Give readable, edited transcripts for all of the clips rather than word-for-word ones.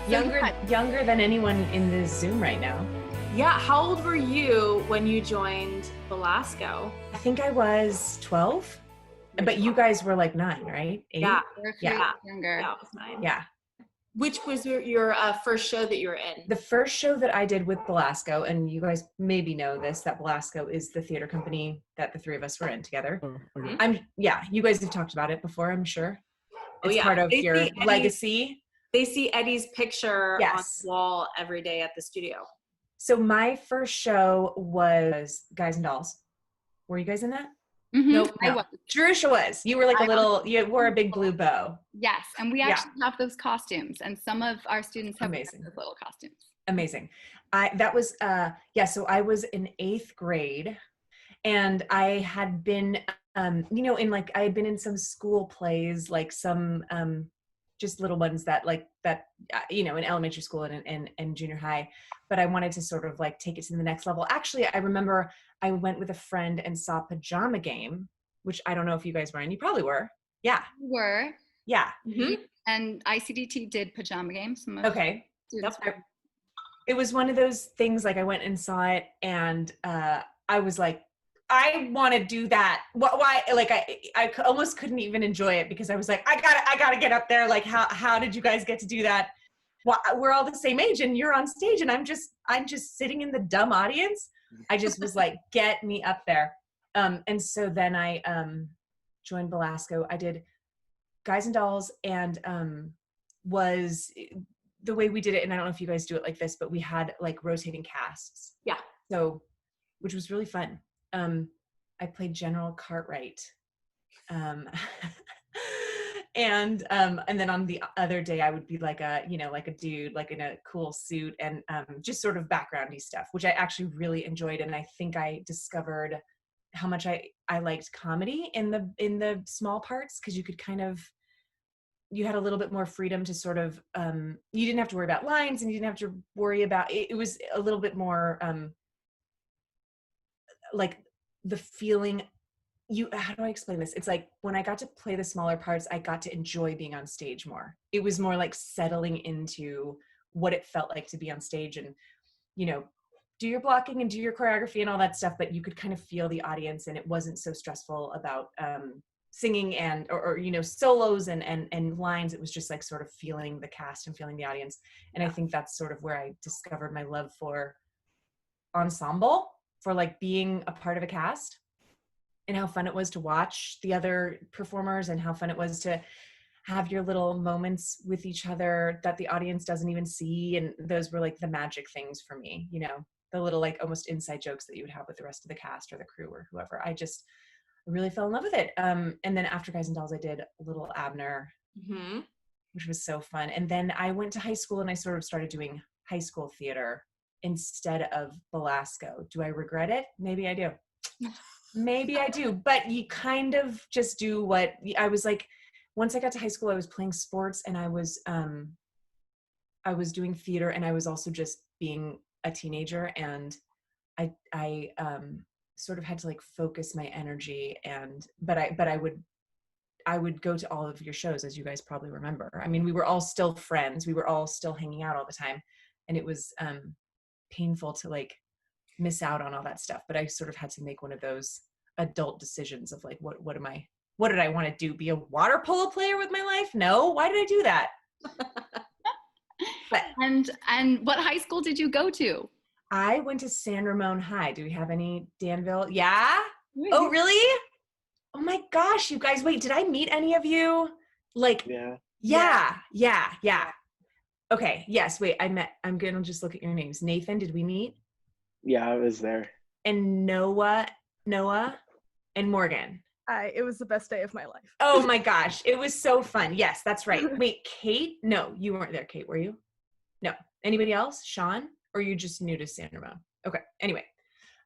Younger than anyone in this Zoom right now. Yeah, how old were you when you joined Belasco? I think I was 12, but you guys were like 9, right? 8? Yeah, Younger. Yeah, I was 9. Yeah. Which was your first show that you were in? The first show that I did with Belasco, and you guys maybe know this, that Belasco is the theater company that the three of us were in together. Oh, okay. You guys have talked about it before, I'm sure. It's yeah. part of your legacy. They see Eddie's picture on the wall every day at the studio. So my first show was Guys and Dolls. Were you guys in that? Mm-hmm. Nope. I was. Jerusha was. You were like you wore a big blue bow. Yes, and we actually have those costumes, and some of our students have those little costumes. Amazing. So I was in 8th grade, and I had been, I had been in some school plays, like some just little ones that in elementary school and junior high, but I wanted to sort of like take it to the next level. Actually, I remember I went with a friend and saw Pajama Game, which I don't know if you guys were in. You probably were. Yeah. We were. Yeah. Mm-hmm. And ICDT did Pajama Game. Okay. It was one of those things, like I went and saw it, and I was like, I want to do that. Why? Like I almost couldn't even enjoy it because I was like, I gotta get up there. Like, how did you guys get to do that? Well, we're all the same age, and you're on stage, and I'm just sitting in the dumb audience. I just was like, get me up there. And so then I joined Belasco. I did Guys and Dolls, and was the way we did it. And I don't know if you guys do it like this, but we had like rotating casts. Yeah. So, which was really fun. I played General Cartwright. And then on the other day I would be like a dude, like in a cool suit, and just sort of backgroundy stuff, which I actually really enjoyed. And I think I discovered how much I liked comedy in the small parts, because you could you had a little bit more freedom to sort of, you didn't have to worry about lines, and you didn't have to worry about, it was a little bit more, like the feeling, how do I explain this? It's like when I got to play the smaller parts, I got to enjoy being on stage more. It was more like settling into what it felt like to be on stage, and, do your blocking and do your choreography and all that stuff, but you could kind of feel the audience, and it wasn't so stressful about, singing and or solos and lines. It was just like sort of feeling the cast and feeling the audience. And I think that's sort of where I discovered my love for ensemble, for like being a part of a cast, and how fun it was to watch the other performers, and how fun it was to have your little moments with each other that the audience doesn't even see. And those were like the magic things for me, the little like almost inside jokes that you would have with the rest of the cast or the crew or whoever. I really fell in love with it. And then after Guys and Dolls, I did Little Abner, which was so fun. And then I went to high school, and I sort of started doing high school theater instead of Belasco. Do I regret it? Maybe I do. Maybe I do. But you kind of just do what I was like. Once I got to high school, I was playing sports, and I was doing theater, and I was also just being a teenager, and I sort of had to like focus my energy, but I would go to all of your shows, as you guys probably remember. I mean, we were all still friends. We were all still hanging out all the time, and it was painful to like miss out on all that stuff. But I sort of had to make one of those adult decisions of like, what did I want to do? Be a water polo player with my life? No. Why did I do that? But, and what high school did you go to? I went to San Ramon High. Do we have any Danville? Yeah? Oh, really? Oh my gosh, you guys. Wait, did I meet any of you? Like, yeah. Okay, yes, wait, I'm going to just look at your names. Nathan, did we meet? Yeah, I was there. And Noah, and Morgan. It was the best day of my life. Oh my gosh, it was so fun. Yes, that's right. Wait, Kate? No, you weren't there, Kate, were you? No. Anybody else? Sean? Or are you just new to San Ramon? Okay. Anyway,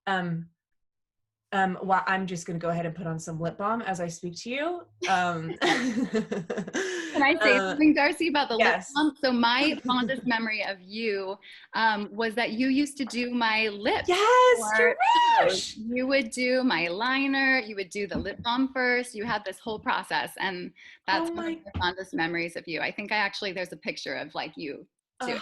well, I'm just going to go ahead and put on some lip balm as I speak to you. Can I say something, D'Arcy, about the lip balm? So my fondest memory of you was that you used to do my lips. Yes, you would do my liner. You would do the lip balm first. You had this whole process, and that's one of my fondest memories of you. I think there's a picture of like you to it.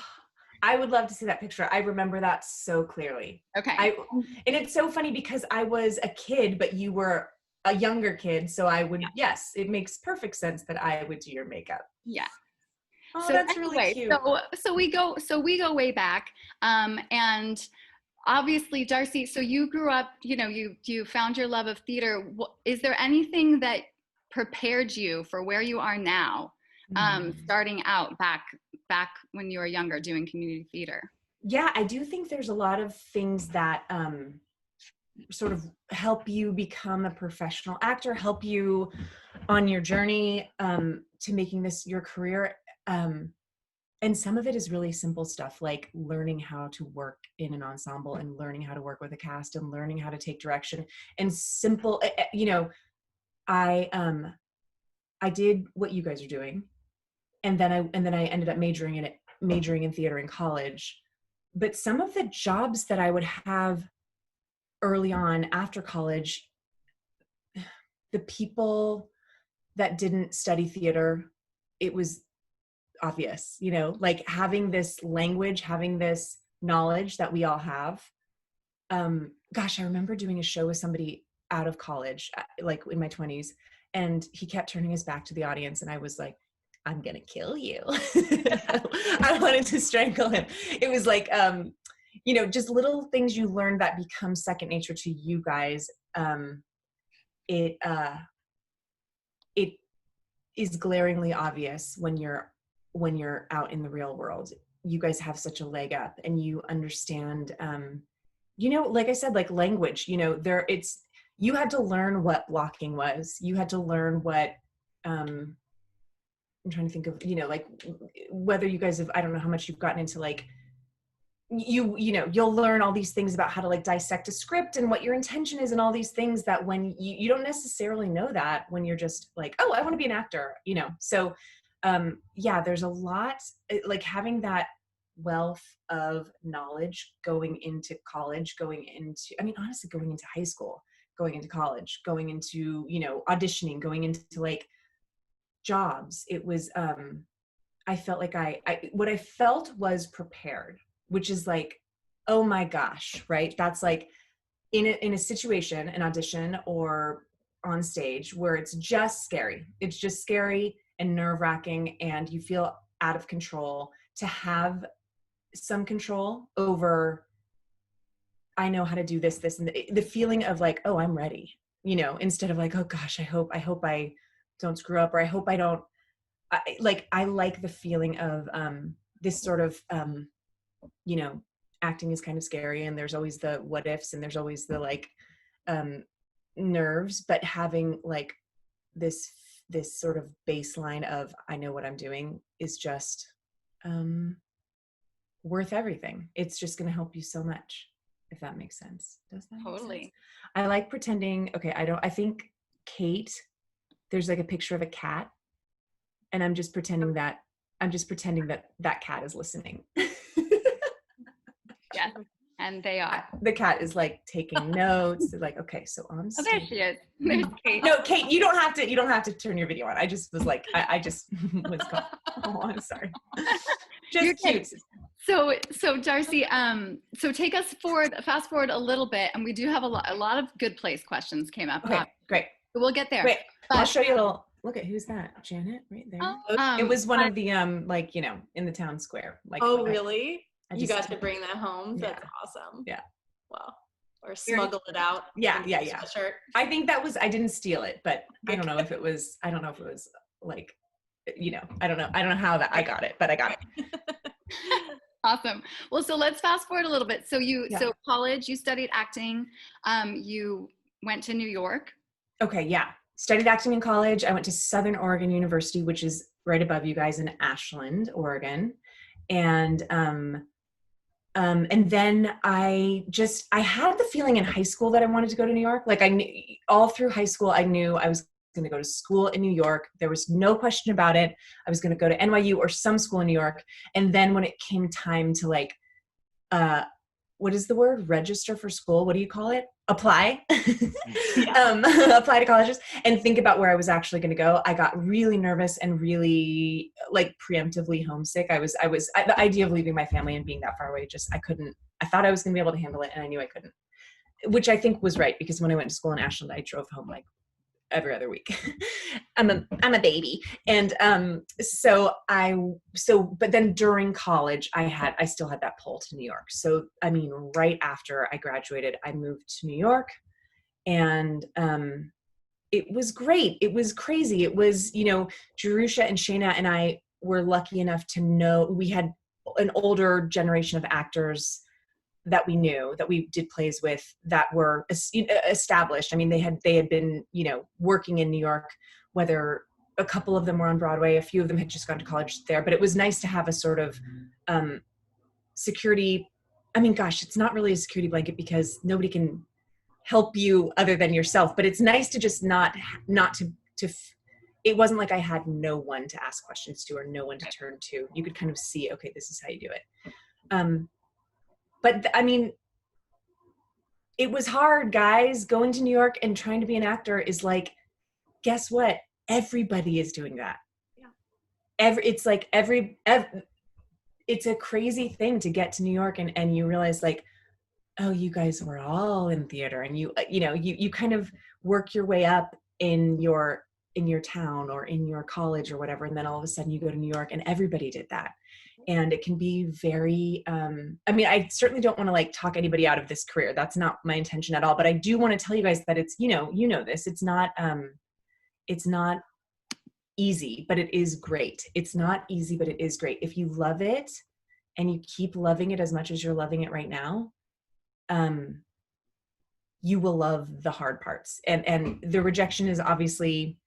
I would love to see that picture. I remember that so clearly. Okay. And it's so funny because I was a kid, but you were a younger kid. So I would, yes, it makes perfect sense that I would do your makeup. Yeah. Oh, So that's anyway, really cute. So we go way back. And obviously, D'Arcy, so you grew up, you found your love of theater. Is there anything that prepared you for where you are now, starting out back when you were younger doing community theater? Yeah, I do think there's a lot of things that sort of help you become a professional actor, help you on your journey to making this your career. And some of it is really simple stuff, like learning how to work in an ensemble and learning how to work with a cast and learning how to take direction and simple, I did what you guys are doing. And then I ended up majoring in theater in college. But some of the jobs that I would have early on after college, the people that didn't study theater, it was obvious, like having this language, having this knowledge that we all have. Gosh, I remember doing a show with somebody out of college, like in my 20s, and he kept turning his back to the audience, and I was like, I'm gonna kill you. I wanted to strangle him. It was like, just little things you learn that become second nature to you guys. It is glaringly obvious when you're out in the real world. You guys have such a leg up, and you understand, like I said, like language, you had to learn what blocking was. You had to learn what, I'm trying to think of, like whether you guys have, I don't know how much you've gotten into, like, you'll learn all these things about how to like dissect a script and what your intention is and all these things that when you don't necessarily know that when you're just like, oh, I want to be an actor, So there's a lot, like having that wealth of knowledge going into college, honestly, going into high school, going into college, going into, auditioning, going into like jobs. It was, I felt like what I felt was prepared, which is like, oh my gosh, right? That's like in a situation, an audition or on stage where it's just scary. It's just scary and nerve-wracking, and you feel out of control. To have some control over, I know how to do this, and the feeling of like, oh, I'm ready, instead of like, oh gosh, I hope I don't screw up, or I hope I don't, I like the feeling of this sort of, acting is kind of scary, and there's always the what ifs, and there's always the like nerves, but having like this sort of baseline of I know what I'm doing is just worth everything. It's just going to help you so much, if that makes sense. Does that Totally make sense? I like pretending. Okay, I think Kate, there's like a picture of a cat, and I'm just pretending that that cat is listening. Yeah, and they are. The cat is like taking notes. They're like, okay, so on stage. Oh, there she is. There's Kate. No, Kate, you don't have to turn your video on. I just was like, I just was going, oh, I'm sorry. Just cute. So D'Arcy, so take us fast forward a little bit, and we do have a lot of good place questions came up. Okay, great. So we'll get there. Great. I'll show you a little. Look at who's that? Janet, right there. It was one of the like in the town square. Like, oh, really? I You got to bring that home? That's awesome. Yeah. Wow. Or smuggle it out. Yeah. Sweatshirt. I think I didn't steal it, but I don't know if it was like, I don't know how that I got it, but I got it. Awesome. Well, so let's fast forward a little bit. So so college, you studied acting. You went to New York. Okay. Yeah. Studied acting in college. I went to Southern Oregon University, which is right above you guys in Ashland, Oregon. And then I had the feeling in high school that I wanted to go to New York. Like all through high school, I knew I was going to go to school in New York. There was no question about it. I was going to go to NYU or some school in New York. And then when it came time to like, what is the word? Register for school. What do you call it? apply, apply to colleges and think about where I was actually going to go. I got really nervous and really like preemptively homesick. The idea of leaving my family and being that far away, I thought I was going to be able to handle it and I knew I couldn't, which I think was right because when I went to school in Ashland, I drove home like every other week. I'm a baby. And but then during college I still had that pull to New York. So I mean, right after I graduated, I moved to New York and it was great. It was crazy. It was, Jerusha and Shayna and I were lucky enough to know we had an older generation of actors that we knew that we did plays with that were established. I mean, they had been, working in New York, whether a couple of them were on Broadway, a few of them had just gone to college there, but it was nice to have a sort of security. I mean, gosh, it's not really a security blanket because nobody can help you other than yourself, but it's nice to just not to it wasn't like I had no one to ask questions to or no one to turn to. You could kind of see, okay, this is how you do it. But I mean, it was hard, guys. Going to New York and trying to be an actor is like, guess what? Everybody is doing that. Yeah. It's a crazy thing to get to New York and you realize like, oh, you guys were all in theater and you kind of work your way up in your town or in your college or whatever. And then all of a sudden you go to New York and everybody did that. And it can be very, I mean, I certainly don't want to like talk anybody out of this career. That's not my intention at all. But I do want to tell you guys that it's, this, it's not easy, but it is great. It's not easy, but it is great. If you love it and you keep loving it as much as you're loving it right now, you will love the hard parts. And the rejection is obviously,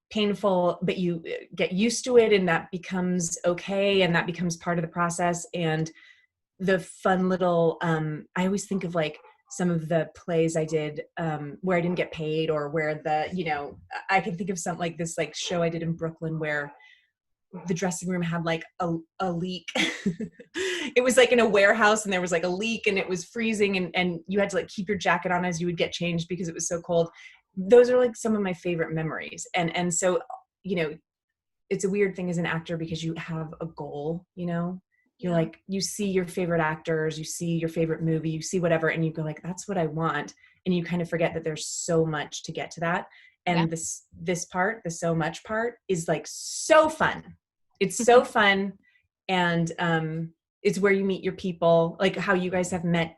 painful, but you get used to it and that becomes okay. And that becomes part of the process. And the fun little, I always think of like some of the plays I did where I didn't get paid or where I can think of something like this, like show I did in Brooklyn where the dressing room had like a leak. It was like in a warehouse and there was like a leak and it was freezing and you had to like keep your jacket on as you would get changed because it was so cold. Those are like some of my favorite memories. And so, it's a weird thing as an actor because you have a goal, you're like, you see your favorite actors, you see your favorite movie, you see whatever, and you go like, that's what I want. And you kind of forget that there's so much to get to that. And this part, the so much part is like so fun. It's so fun. And it's where you meet your people, like how you guys have met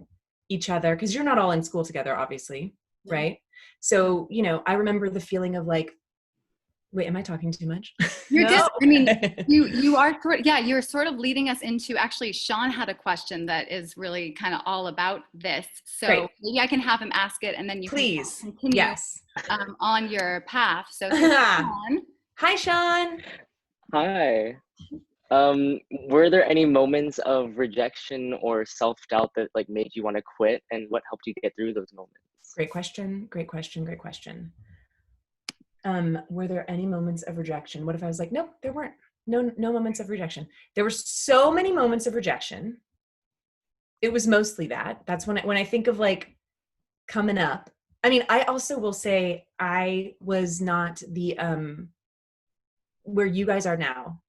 each other. Cause you're not all in school together, obviously. Yeah. Right. So, I remember the feeling of like, wait, am I talking too much? You're good. I mean, you are, you're sort of leading us into, actually, Sean had a question that is really kind of all about this. So Great. Maybe I can have him ask it and then you Please. Can continue Yes. On your path. So Sean. Hi, Sean. Hi. Were there any moments of rejection or self-doubt that like made you want to quit, and what helped you get through those moments? Great question. Were there any moments of rejection? What if I was like, nope, there weren't. No moments of rejection. There were so many moments of rejection. It was mostly that. That's when I think of like coming up. I mean, I also will say I was not the, where you guys are now.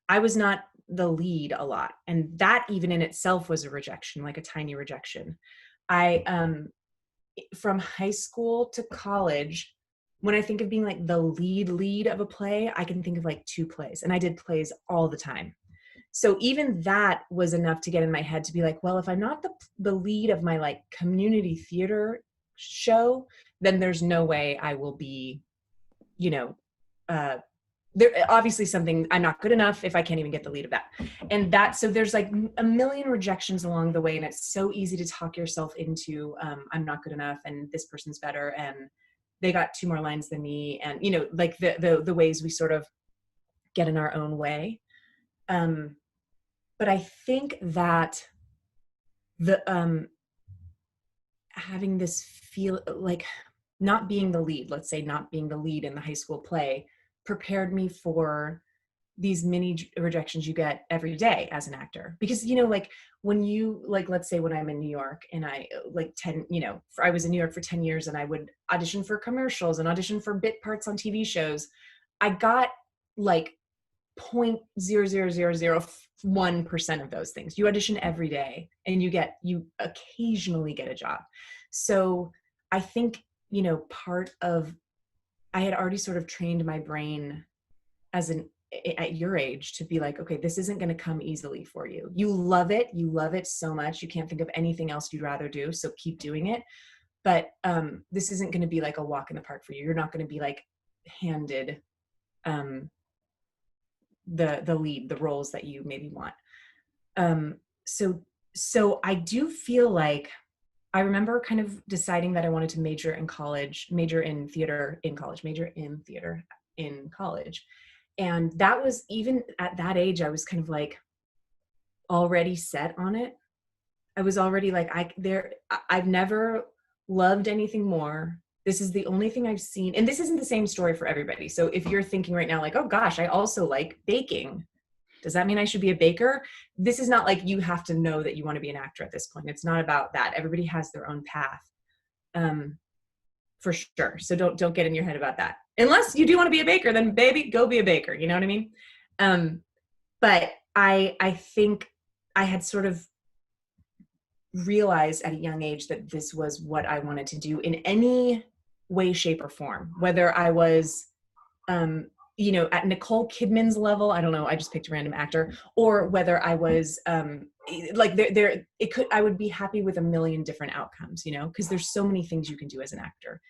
I was not the lead a lot. And that even in itself was a rejection, like a tiny rejection. From high school to college, when I think of being like the lead of a play, I can think of like 2 plays, and I did plays all the time. So even that was enough to get in my head to be like, well, if I'm not the lead of my like community theater show, then there's no way I will be, there obviously something, I'm not good enough if I can't even get the lead of that. And so there's like a million rejections along the way. And it's so easy to talk yourself into, I'm not good enough and this person's better. And they got 2 more lines than me. And, like the ways we sort of get in our own way. But I think that having this feel like not being the lead, let's say not being the lead in the high school play, prepared me for these mini rejections you get every day as an actor. Because, you know, like when you, like, let's say when I'm in New York and I I was in New York for 10 years and I would audition for commercials and audition for bit parts on TV shows. I got like 0.00001% of those things. You audition every day and you occasionally get a job. So I think, you know, I had already sort of trained my brain at your age to be like, okay, this isn't going to come easily for you. You love it so much. You can't think of anything else you'd rather do. So keep doing it. But this isn't going to be like a walk in the park for you. You're not going to be like handed the roles that you maybe want. So I do feel like I remember kind of deciding that I wanted to major in theater in college. And that was, even at that age, I was kind of like already set on it. I was already like, I've never loved anything more. This is the only thing I've seen. And this isn't the same story for everybody. So if you're thinking right now, like, oh gosh, I also like baking. Does that mean I should be a baker? This is not like you have to know that you want to be an actor at this point. It's not about that. Everybody has their own path, for sure. So don't get in your head about that. Unless you do want to be a baker, then baby, go be a baker. You know what I mean? But I think I had sort of realized at a young age that this was what I wanted to do in any way, shape, or form. Whether I was, at Nicole Kidman's level, I don't know, I just picked a random actor, or whether I was I would be happy with a million different outcomes, because there's so many things you can do as an actor.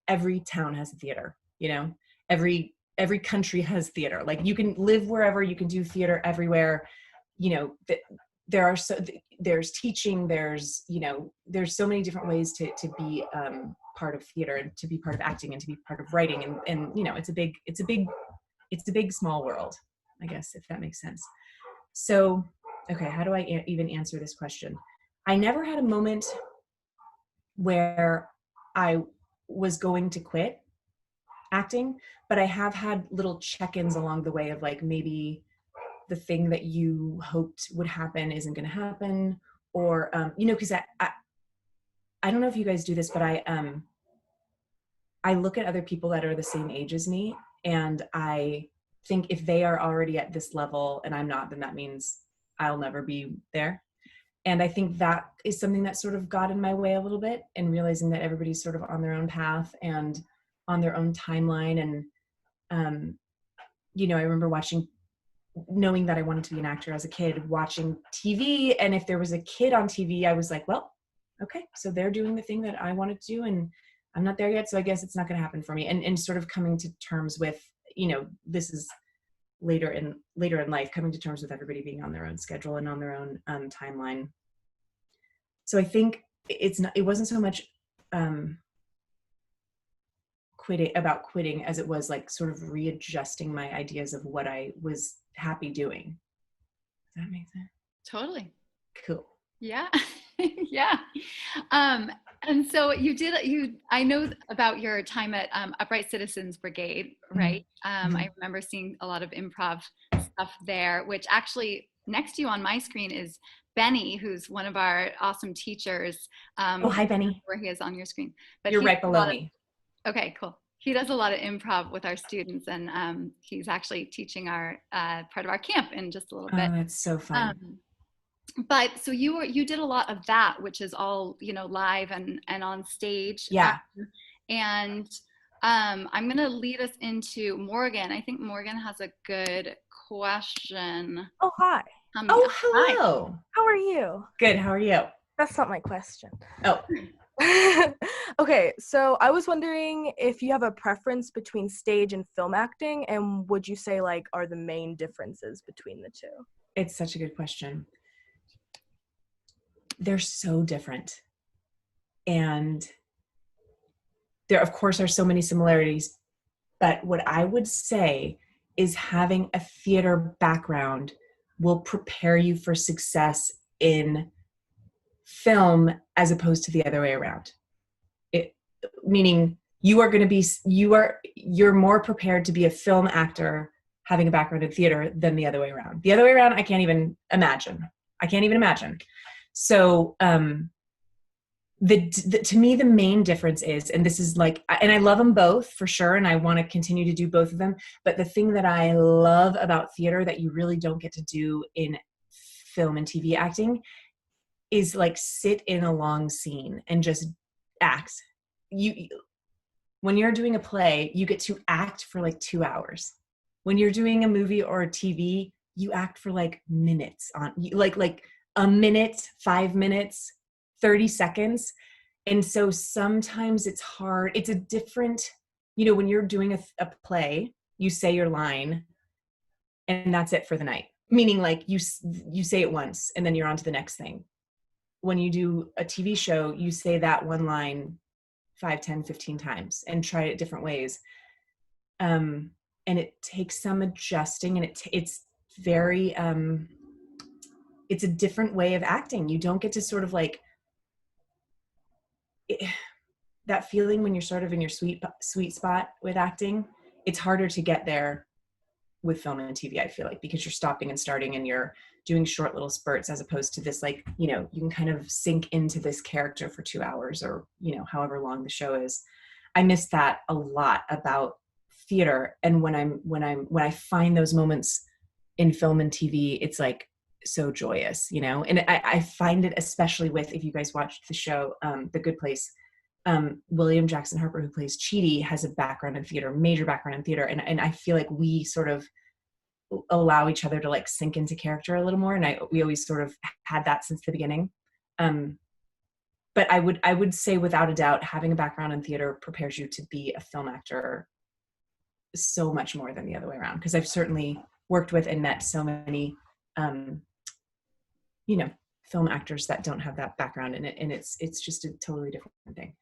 Every town has a theater, every country has theater. Like you can live wherever, you can do theater everywhere. There's teaching, there's so many different ways to be part of theater and to be part of acting and to be part of writing. And it's a big, small world, I guess, if that makes sense. So, okay, how do I even answer this question? I never had a moment where I was going to quit acting, but I have had little check-ins along the way of like, maybe the thing that you hoped would happen isn't going to happen, or because I don't know if you guys do this, but I look at other people that are the same age as me, and I think if they are already at this level and I'm not, then that means I'll never be there. And I think that is something that sort of got in my way a little bit, and realizing that everybody's sort of on their own path and on their own timeline. And I remember knowing that I wanted to be an actor as a kid, watching TV. And if there was a kid on TV, I was like, well, okay, so they're doing the thing that I wanted to do, and I'm not there yet, so I guess it's not going to happen for me. And sort of coming to terms with, this is later in life, coming to terms with everybody being on their own schedule and on their own timeline. So I think it wasn't so much quitting as it was like sort of readjusting my ideas of what I was happy doing. Does that make sense? Totally. Cool. Yeah. Yeah. And so I know about your time at Upright Citizens Brigade, right? Mm-hmm. I remember seeing a lot of improv stuff there, which actually next to you on my screen is Benny, who's one of our awesome teachers. Oh, hi, Benny. Where he is on your screen. But you're right below me. Okay, cool. He does a lot of improv with our students, and he's actually teaching our part of our camp in just a little bit. Oh, that's so fun. But so you did a lot of that, which is all live and on stage. Yeah. And I'm gonna lead us into Morgan. I think Morgan has a good question. Oh, hi. Oh, hello. Hi. How are you? Good. How are you? That's not my question. Oh. Okay, so I was wondering if you have a preference between stage and film acting, and would you say are the main differences between the two? It's such a good question. They're so different. And there, of course, are so many similarities. But what I would say is having a theater background will prepare you for success in film as opposed to the other way around. Meaning you're more prepared to be a film actor having a background in theater than the other way around. The other way around, I can't even imagine. So to me, the main difference is, and this is like, and I love them both for sure, and I want to continue to do both of them, but the thing that I love about theater that you really don't get to do in film and TV acting is like sit in a long scene and just act. When you're doing a play, you get to act for like 2 hours. When you're doing a movie or a TV, you act for like minutes like a minute, 5 minutes, 30 seconds. And so sometimes it's hard. It's a different, when you're doing a play, you say your line and that's it for the night. Meaning like you say it once and then you're on to the next thing. When you do a TV show, you say that one line 5, 10, 15 times and try it different ways. And it takes some adjusting, and it's very, it's a different way of acting. You don't get to sort of like that feeling when you're sort of in your sweet spot with acting. It's harder to get there with film and TV, I feel like, because you're stopping and starting and you're doing short little spurts, as opposed to this, like, you can kind of sink into this character for 2 hours or, however long the show is. I miss that a lot about theater. And when I find those moments in film and TV, it's like so joyous, and I find it especially with, if you guys watched the show, The Good Place, William Jackson Harper, who plays Chidi, has a background in theater, major background in theater. And I feel like we sort of allow each other to like sink into character a little more. And we always sort of had that since the beginning. But I would say without a doubt, having a background in theater prepares you to be a film actor so much more than the other way around. Because I've certainly worked with and met so many, film actors that don't have that background in it. And it's just a totally different thing.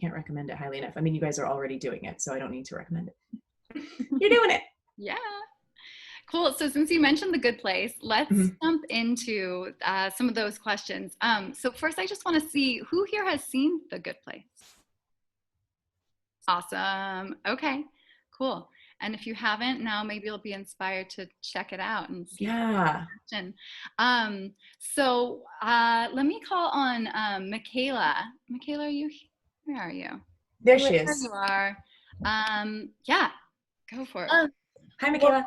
Can't recommend it highly enough. I mean, you guys are already doing it, so I don't need to recommend it. You're doing it. Yeah. Cool. So since you mentioned The Good Place, let's jump into some of those questions. So first, I just want to see who here has seen The Good Place. Awesome. Okay, cool. And if you haven't, now maybe you'll be inspired to check it out and see. Yeah. So let me call on Michaela. Michaela, where are you? There she is. There you are. Yeah, go for it. Hi, Michaela.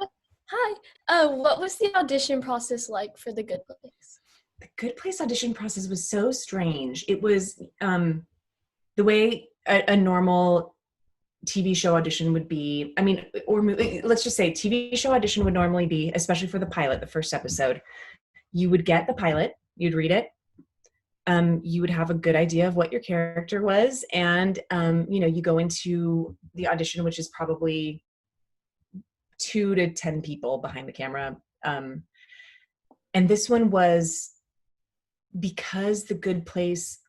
Hi. What was the audition process like for The Good Place? The Good Place audition process was so strange. It was the way a normal TV show audition would be. I mean, or let's just say TV show audition would normally be, especially for the pilot, the first episode, you would get the pilot, you'd read it. You would have a good idea of what your character was. And, you go into the audition, which is probably 2 to 10 people behind the camera. And this one was because The Good Place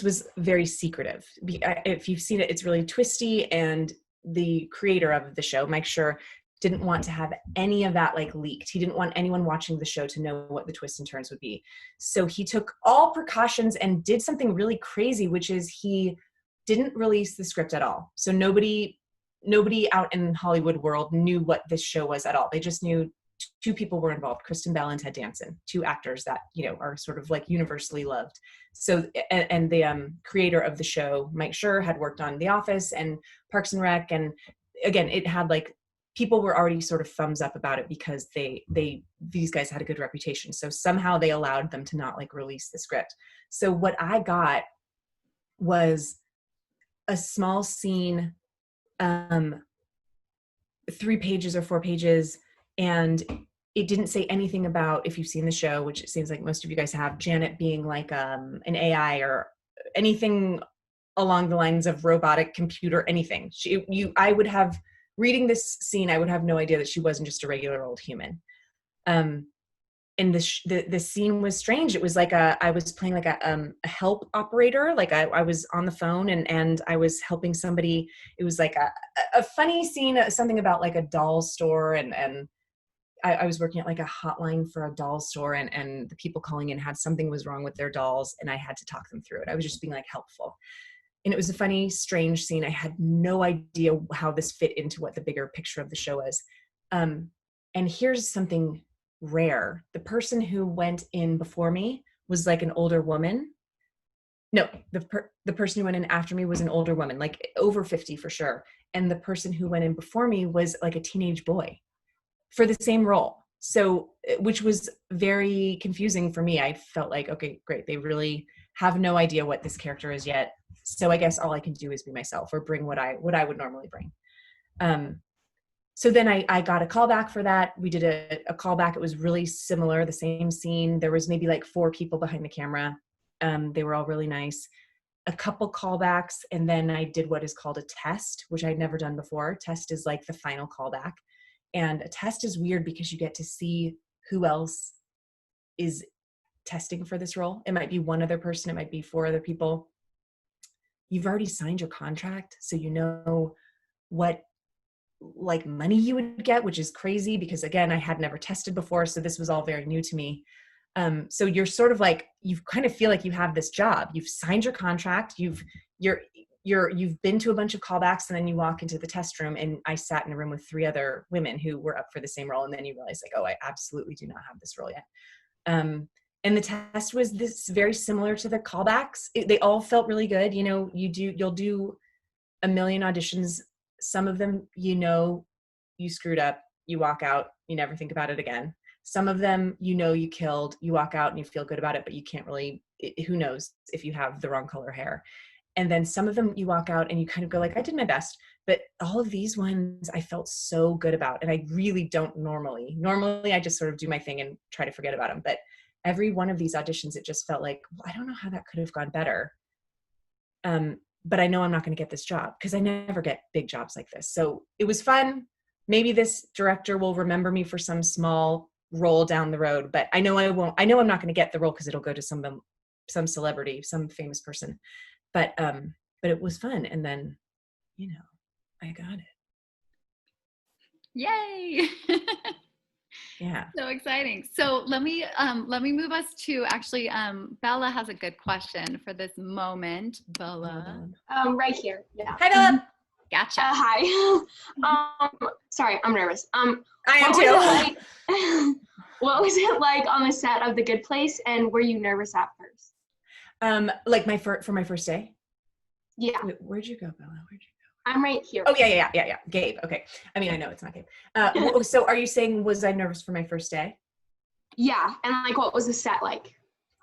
was very secretive. If you've seen it, it's really twisty, and the creator of the show, Mike Schur, didn't want to have any of that like leaked. He didn't want anyone watching the show to know what the twists and turns would be. So he took all precautions and did something really crazy, which is he didn't release the script at all. So nobody out in Hollywood world knew what this show was at all. They just knew 2 people were involved, Kristen Bell and Ted Danson, 2 actors that, are sort of like universally loved. So, and the creator of the show, Mike Schur, had worked on The Office and Parks and Rec. And again, it had like, people were already sort of thumbs up about it because these guys had a good reputation. So somehow they allowed them to not like release the script. So what I got was a small scene, 3 pages or 4 pages, and it didn't say anything about, if you've seen the show, which it seems like most of you guys have, Janet being like an AI or anything along the lines of robotic computer, anything. I would have, reading this scene, I would have no idea that she wasn't just a regular old human. And the scene was strange. It was like I was playing like a help operator. Like I was on the phone and I was helping somebody. It was like a funny scene, something about like a doll store, and I was working at like a hotline for a doll store, and the people calling in had something was wrong with their dolls, and I had to talk them through it. I was just being like helpful. And it was a funny, strange scene. I had no idea how this fit into what the bigger picture of the show was. And here's something rare. The person who went in before me was like an older woman. No, the person who went in after me was an older woman, like over 50 for sure. And the person who went in before me was like a teenage boy for the same role. So, which was very confusing for me. I felt like, okay, great. They really have no idea what this character is yet. So I guess all I can do is be myself or bring what I would normally bring. So then I got a call back for that. We did a call back. It was really similar, the same scene. There was maybe like 4 people behind the camera. They were all really nice. A couple callbacks, and then I did what is called a test, which I'd never done before. Test is like the final callback. And a test is weird because you get to see who else is testing for this role. It might be one other person. It might be 4 other people. You've already signed your contract, so you know what like money you would get, which is crazy because again, I had never tested before. So this was all very new to me. So you're sort of like, you kind of feel like you have this job. You've signed your contract. You've been to a bunch of callbacks, and then you walk into the test room, and I sat in a room with 3 other women who were up for the same role. And then you realize like, oh, I absolutely do not have this role yet. And the test was this very similar to the callbacks. They all felt really good. You know, you'll do a million auditions. Some of them, you know, you screwed up, you walk out, you never think about it again. Some of them, you know, you killed, you walk out and you feel good about it, but you can't really, who knows if you have the wrong color hair. And then some of them you walk out and you kind of go like, I did my best. But all of these ones I felt so good about. And I really don't normally I just sort of do my thing and try to forget about them. But every one of these auditions, it just felt like, well, I don't know how that could have gone better. But I know I'm not going to get this job because I never get big jobs like this. So it was fun. Maybe this director will remember me for some small role down the road, but I know I won't. I know I'm not going to get the role because it'll go to some celebrity, some famous person. But it was fun. And then, you know, I got it. Yay! Yeah. So exciting. So let me move us to actually Bella has a good question for this moment. Bella. Right here. Yeah. Hi, Bella. Gotcha. Hi. Sorry, I'm nervous. I am too. What was it like on the set of The Good Place, and were you nervous at first? Like for my first day? Yeah. Wait, where'd you go, Bella? Where'd you go? I'm right here. Oh, yeah. Gabe. Okay. I mean, I know it's not Gabe. So are you saying, was I nervous for my first day? Yeah. And like, what was the set like?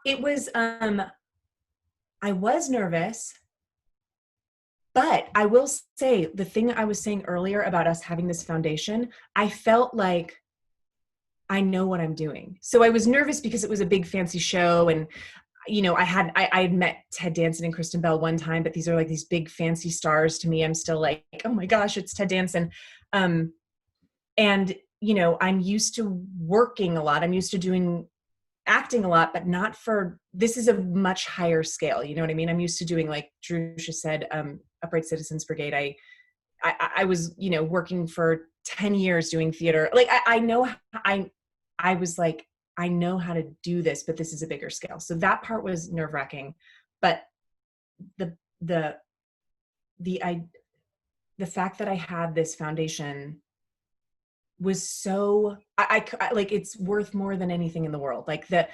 It was, I was nervous, but I will say the thing I was saying earlier about us having this foundation, I felt like I know what I'm doing. So I was nervous because it was a big fancy show, and you know, I had met Ted Danson and Kristen Bell one time, but these are like these big fancy stars to me. I'm still like, oh my gosh, it's Ted Danson. And you know, I'm used to working a lot. I'm used to acting a lot, but not for, this is a much higher scale. You know what I mean? I'm used to doing, like Drusha said, Upright Citizens Brigade. I was, you know, working for 10 years doing theater. Like I was like, I know how to do this, but this is a bigger scale. So that part was nerve-wracking. But the fact that I had this foundation was so, I like, it's worth more than anything in the world. Like the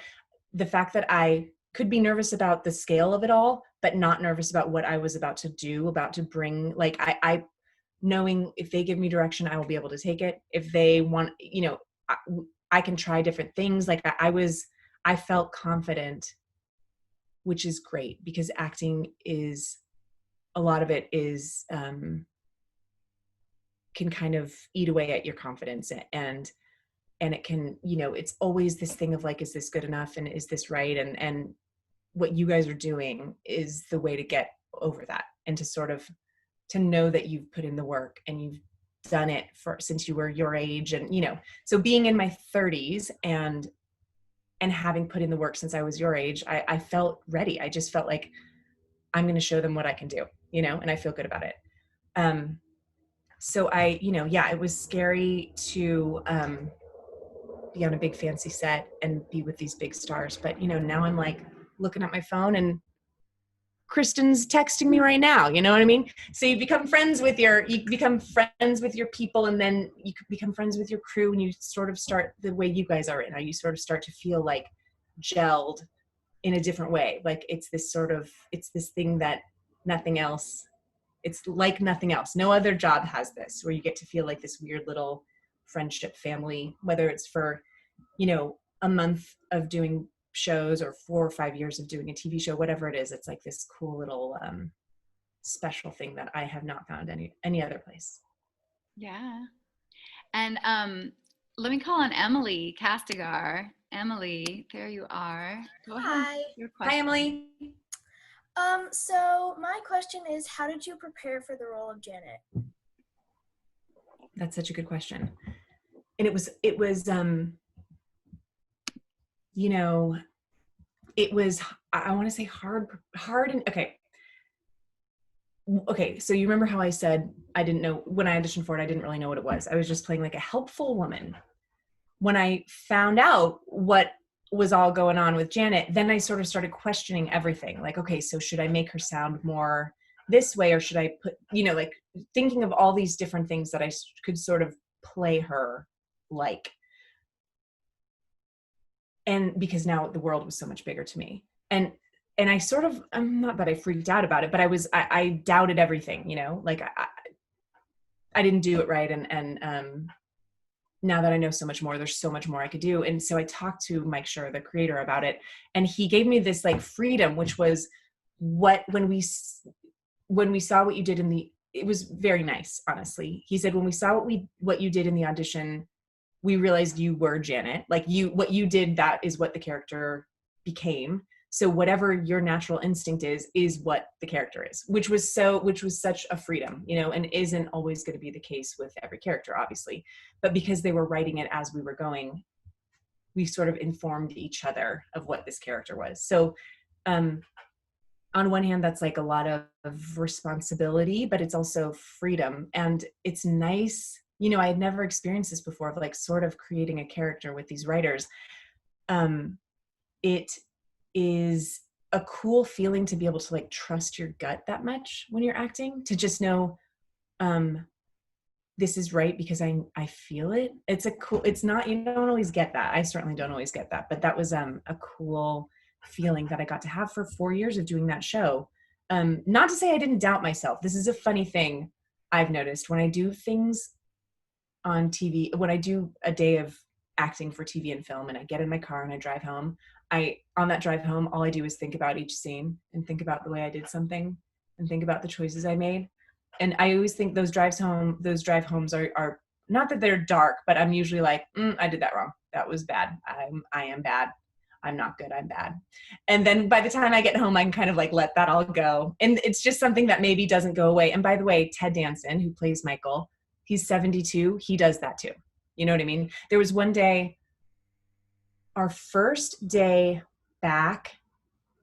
fact that I could be nervous about the scale of it all, but not nervous about what I was about to do, about to bring, like I knowing if they give me direction, I will be able to take it. If they want, you know, I can try different things. Like I felt confident, which is great because acting is, a lot of it is, can kind of eat away at your confidence, and it can, you know, it's always this thing of like, is this good enough? And is this right? And what you guys are doing is the way to get over that, and to sort of, to know that you've put in the work and you've done it since you were your age. And, you know, so being in my 30s and having put in the work since I was your age, I felt ready. I just felt like I'm going to show them what I can do, you know, and I feel good about it. So you know, yeah, it was scary to be on a big fancy set and be with these big stars. But, you know, now I'm like looking at my phone and Kristen's texting me right now. You know what I mean? So you become friends with your people, and then you become friends with your crew, and you sort of start the way you guys are right now. You sort of start to feel like gelled in a different way. Like it's this thing that nothing else, it's like nothing else. No other job has this, where you get to feel like this weird little friendship family, whether it's for, a month of doing shows or 4 or 5 years of doing a TV show, whatever it is. It's like this cool little special thing that I have not found any other place. Yeah. And let me call on Emily Castigar. Emily, there you are. Go ahead. Hi. Your question. Hi, Emily. So my question is, how did you prepare for the role of Janet? That's such a good question. And it was I want to say hard and okay. So you remember how I said I didn't know when I auditioned for it, I didn't really know what it was. I was just playing like a helpful woman. When I found out what was all going on with Janet, then I sort of started questioning everything. Like, okay, so should I make her sound more this way, or should I put, like thinking of all these different things that I could sort of play her like. And because now the world was so much bigger to me. And I sort of, I'm not that I freaked out about it, but I doubted everything, like I didn't do it right. And now that I know so much more, there's so much more I could do. And so I talked to Mike Schur, the creator, about it. And he gave me this like freedom, which was when we saw what you did it was very nice, honestly. He said, when we saw what you did in the audition, we realized you were Janet. Like what you did, that is what the character became. So whatever your natural instinct is what the character is, which was such a freedom, and isn't always going to be the case with every character, obviously. But because they were writing it as we were going, we sort of informed each other of what this character was. So on one hand, that's like a lot of responsibility, but it's also freedom. And it's nice. I had never experienced this before, of like sort of creating a character with these writers. It is a cool feeling to be able to like trust your gut that much when you're acting, to just know this is right because I feel it. It's not, you don't always get that. I certainly don't always get that, but that was a cool feeling that I got to have for 4 years of doing that show. Not to say I didn't doubt myself. This is a funny thing I've noticed when I do things on TV, when I do a day of acting for TV and film, and I get in my car and I drive home, on that drive home, all I do is think about each scene and think about the way I did something and think about the choices I made. And I always think those drive homes are not that they're dark, but I'm usually like, I did that wrong. That was bad. I am bad. I'm not good. I'm bad. And then by the time I get home, I can kind of like let that all go. And it's just something that maybe doesn't go away. And by the way, Ted Danson, who plays Michael, he's 72. He does that too. You know what I mean? There was one day, our first day back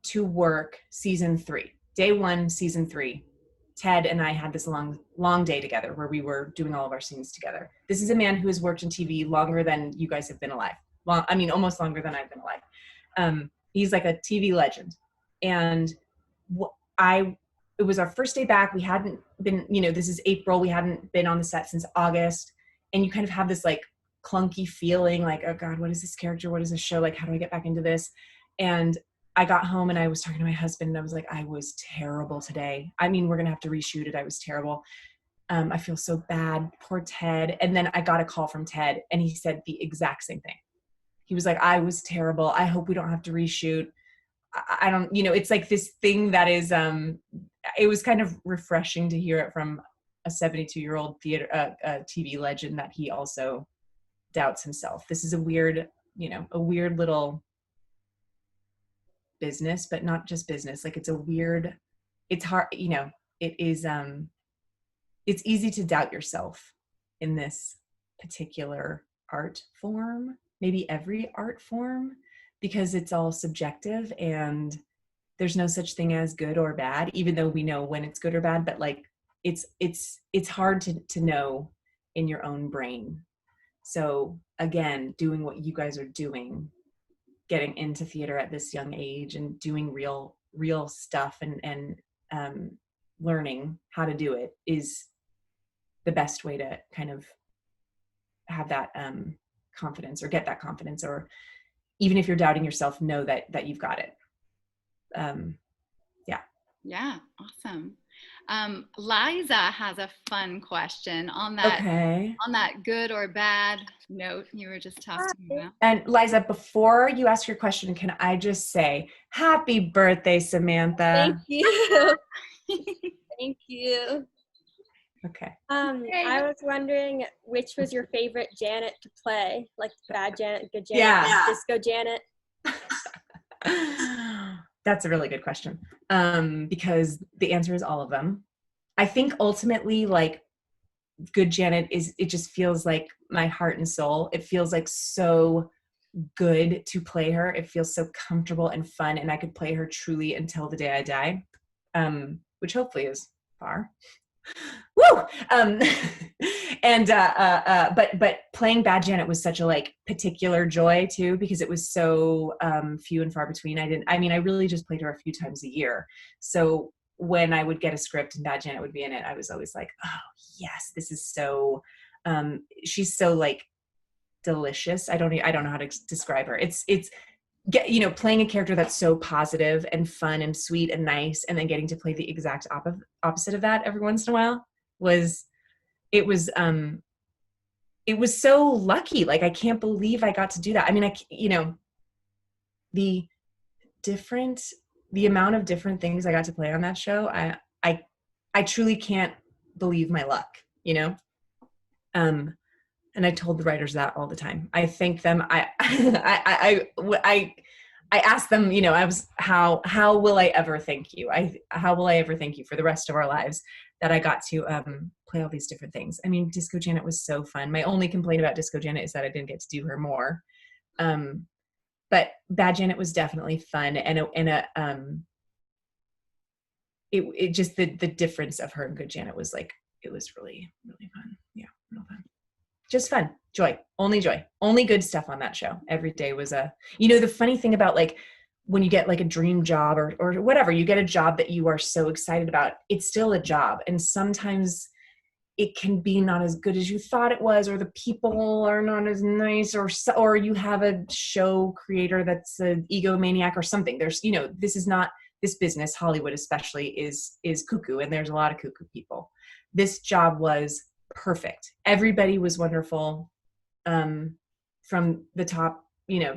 to work, season 3, day 1, season 3, Ted and I had this long day together where we were doing all of our scenes together. This is a man who has worked in TV longer than you guys have been alive. Well, I mean, almost longer than I've been alive. He's like a TV legend. And it was our first day back. We hadn't been, this is April. We hadn't been on the set since August. And you kind of have this like clunky feeling like, oh God, what is this character? What is this show? Like, how do I get back into this? And I got home and I was talking to my husband and I was like, I was terrible today. I mean, we're going to have to reshoot it. I was terrible. I feel so bad. Poor Ted. And then I got a call from Ted and he said the exact same thing. He was like, I was terrible. I hope we don't have to reshoot. I don't, it's like this thing that is, it was kind of refreshing to hear it from a 72-year-old TV legend that he also doubts himself. This is a weird little business, but not just business. Like it's hard, it is, it's easy to doubt yourself in this particular art form, maybe every art form, because it's all subjective and there's no such thing as good or bad, even though we know when it's good or bad, but like it's hard to know in your own brain. So again, doing what you guys are doing, getting into theater at this young age and doing real real stuff and learning how to do it is the best way to kind of have that confidence, or get that confidence, or even if you're doubting yourself, know that you've got it. Yeah, awesome. Liza has a fun question on that Okay. on that good or bad note you were just talking about. And Liza, before you ask your question, can I just say happy birthday, Samantha? Thank you. Thank you. Okay. I was wondering which was your favorite Janet to play, like bad Janet, good Janet, Yeah. disco Janet. That's a really good question. Because the answer is all of them. I think ultimately, like, good Janet it just feels like my heart and soul. It feels like so good to play her. It feels so comfortable and fun, and I could play her truly until the day I die, which hopefully is far. Woo! But playing bad Janet was such a like particular joy too, because it was so few and far between. I really just played her a few times a year. So when I would get a script and bad Janet would be in it, I was always like, oh yes, this is so, she's so like delicious. I don't know how to describe her. It's playing a character that's so positive and fun and sweet and nice, and then getting to play the exact opposite of that every once in a while was so lucky. Like, I can't believe I got to do that. I mean, the amount of different things I got to play on that show, I truly can't believe my luck, and I told the writers that all the time. I thank them. I asked them, I was, how will I ever thank you? How will I ever thank you for the rest of our lives that I got to play all these different things? I mean, Disco Janet was so fun. My only complaint about Disco Janet is that I didn't get to do her more. But Bad Janet was definitely fun, it just the difference of her and Good Janet was like, it was really, really fun. Yeah, real fun. Just fun, joy, only good stuff on that show. Every day was the funny thing about like when you get like a dream job or whatever, you get a job that you are so excited about, it's still a job. And sometimes it can be not as good as you thought it was, or the people are not as nice, or you have a show creator that's an egomaniac or something. There's, this business, Hollywood especially, is cuckoo, and there's a lot of cuckoo people. This job was perfect. Everybody was wonderful, from the top,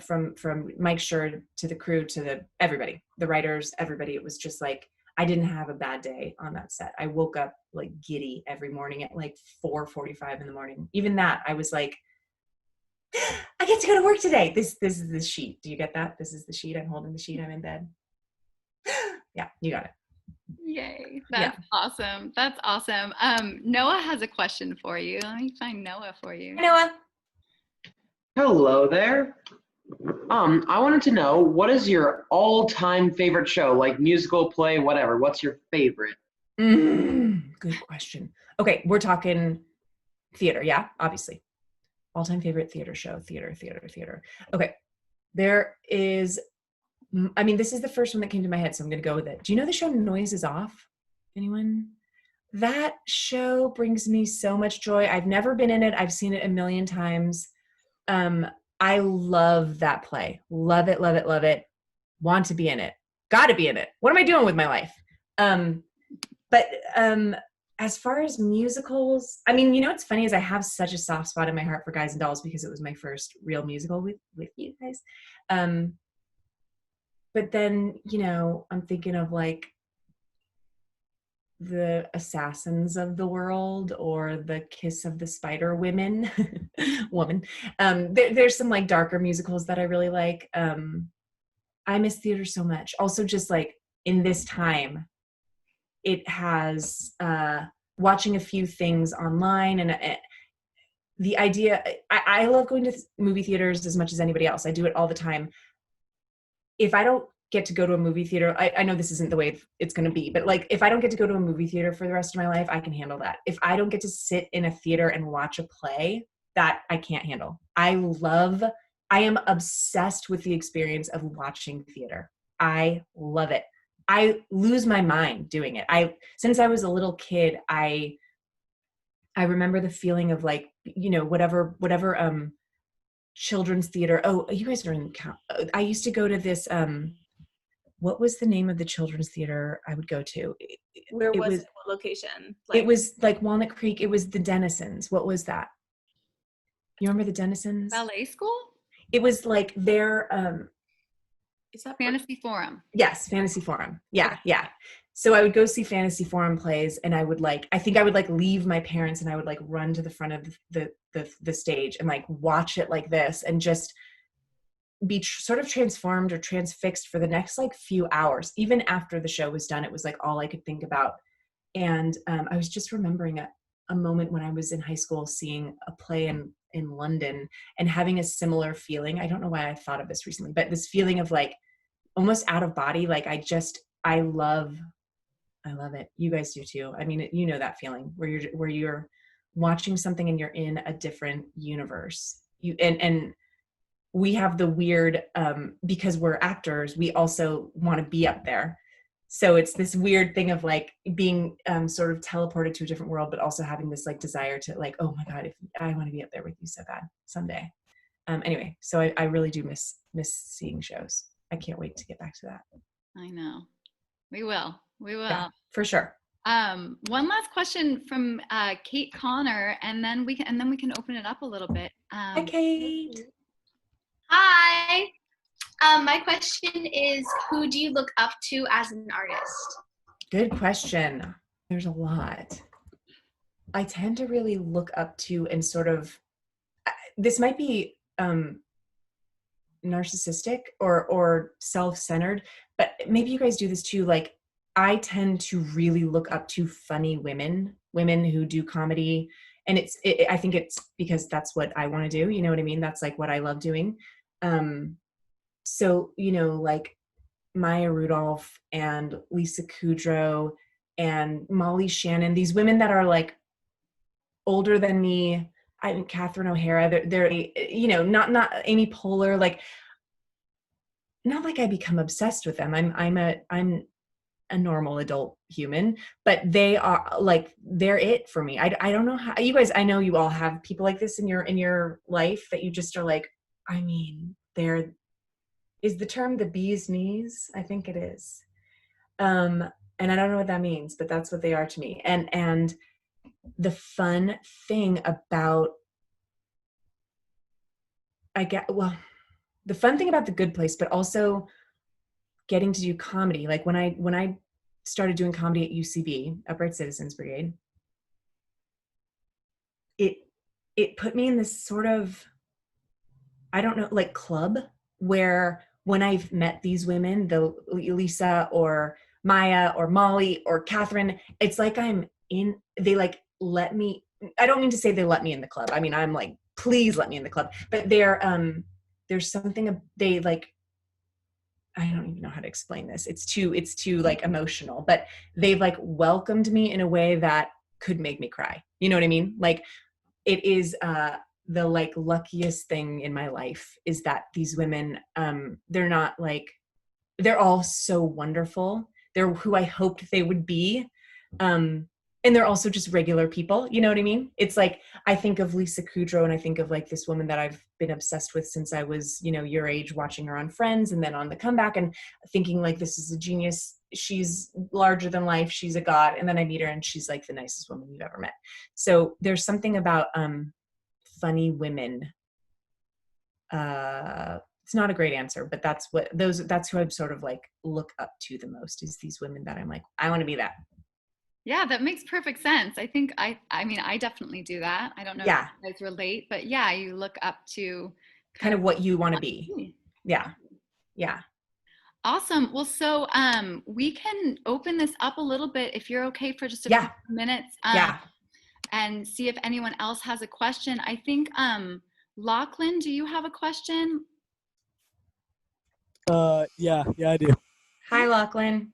from Mike Schur to the crew to everybody, the writers, everybody. It was just like, I didn't have a bad day on that set. I woke up like giddy every morning at like 4:45 in the morning. Even that, I was like, I get to go to work today. This is the sheet. Do you get that? This is the sheet. I'm holding the sheet. I'm in bed. Yeah, you got it. Yay. That's awesome. That's awesome. Noah has a question for you. Let me find Noah for you. Hey, Noah. Hello there. I wanted to know, what is your all-time favorite show, like musical, play, whatever? What's your favorite? Good question. Okay, we're talking theater, yeah, obviously. All-time favorite theater show, theater. Okay, there is, this is the first one that came to my head, so I'm going to go with it. Do you know the show Noise is Off? Anyone? That show brings me so much joy. I've never been in it. I've seen it a million times. I love that play. Love it, love it, love it. Want to be in it. Got to be in it. What am I doing with my life? But as far as musicals, what's funny is I have such a soft spot in my heart for Guys and Dolls because it was my first real musical with you guys. But then, I'm thinking of like the Assassins of the World or the Kiss of the Spider Woman. There's some like darker musicals that I really like. I miss theater so much. Also, just like in this time, it has watching a few things online, and the idea, I love going to movie theaters as much as anybody else. I do it all the time. If I don't get to go to a movie theater, I know this isn't the way it's going to be, but like if I don't get to go to a movie theater for the rest of my life, I can handle that. If I don't get to sit in a theater and watch a play, that I can't handle. I am obsessed with the experience of watching theater. I love it. I lose my mind doing it. Since I was a little kid, I remember the feeling of like, you know, whatever children's theater. Oh, you guys are in count. I used to go to this what was the name of the children's theater I would go to? Where it was was it? What location? it was like Walnut Creek. It was the Denizens. What was that? You remember the Denizens? Ballet school? It was like their Is that Fantasy Forum. yes, Fantasy Forum. Yeah, yeah. So I would go see Fantasy Forum plays, and I would like, I think I would like leave my parents, and I would like run to the front of the stage and like watch it like this, and just be sort of transformed or transfixed for the next like few hours. Even after the show was done, it was like all I could think about. And I was just remembering a moment when I was in high school seeing a play in London and having a similar feeling. I don't know why I thought of this recently, but this feeling of like almost out of body. Like I love it. You guys do too. I mean, you know that feeling where you're watching something and you're in a different universe. And we have the weird, because we're actors, we also want to be up there. So it's this weird thing of like being sort of teleported to a different world, but also having this like desire to like, oh my God, if I want to be up there with you so bad someday. Anyway, so I really do miss seeing shows. I can't wait to get back to that. I know. We will. Yeah, for sure. One last question from Kate Connor, and then we can open it up a little bit. Hi, Kate. Hi. My question is, who do you look up to as an artist? Good question. There's a lot. I tend to really look up to and sort of, this might be narcissistic or self-centered, but maybe you guys do this too. Like, I tend to really look up to funny women who do comedy. And I think it's because that's what I want to do. You know what I mean? That's like what I love doing. So, you know, like Maya Rudolph and Lisa Kudrow and Molly Shannon, these women that are like older than me, Catherine O'Hara, they're, you know, not Amy Poehler, like, not like I become obsessed with them. I'm a normal adult human, but they are like, they're it for me. I don't know how you guys, I know you all have people like this in your life that you just are like, I mean, is the term the bee's knees? I think it is. And I don't know what that means, but that's what they are to me. And the fun thing about, the fun thing about The Good Place, but also getting to do comedy. Like when I started doing comedy at UCB, Upright Citizens Brigade, it put me in this sort of, I don't know, like club where when I've met these women, the Lisa or Maya or Molly or Catherine, it's like they like let me, I don't mean to say they let me in the club. I mean, I'm like, please let me in the club. But there's something they like, I don't even know how to explain this. It's too like emotional, but they've like welcomed me in a way that could make me cry. You know what I mean? Like it is the like luckiest thing in my life is that these women, they're not like, they're all so wonderful. They're who I hoped they would be. And they're also just regular people. You know what I mean? It's like, I think of Lisa Kudrow and I think of like this woman that I've been obsessed with since I was, you know, your age, watching her on Friends and then on The Comeback and thinking like, this is a genius. She's larger than life. She's a god. And then I meet her and she's like the nicest woman you've ever met. So there's something about funny women. It's not a great answer, but that's who I sort of like look up to the most is these women that I'm like, I want to be that. Yeah, that makes perfect sense. I think I mean, I definitely do that. I don't know if you guys relate, but yeah, you look up to kind of what you want to be. Yeah. Yeah. Awesome. Well, so we can open this up a little bit if you're okay for just a few minutes. And see if anyone else has a question. I think Lachlan, do you have a question? Yeah, I do. Hi, Lachlan.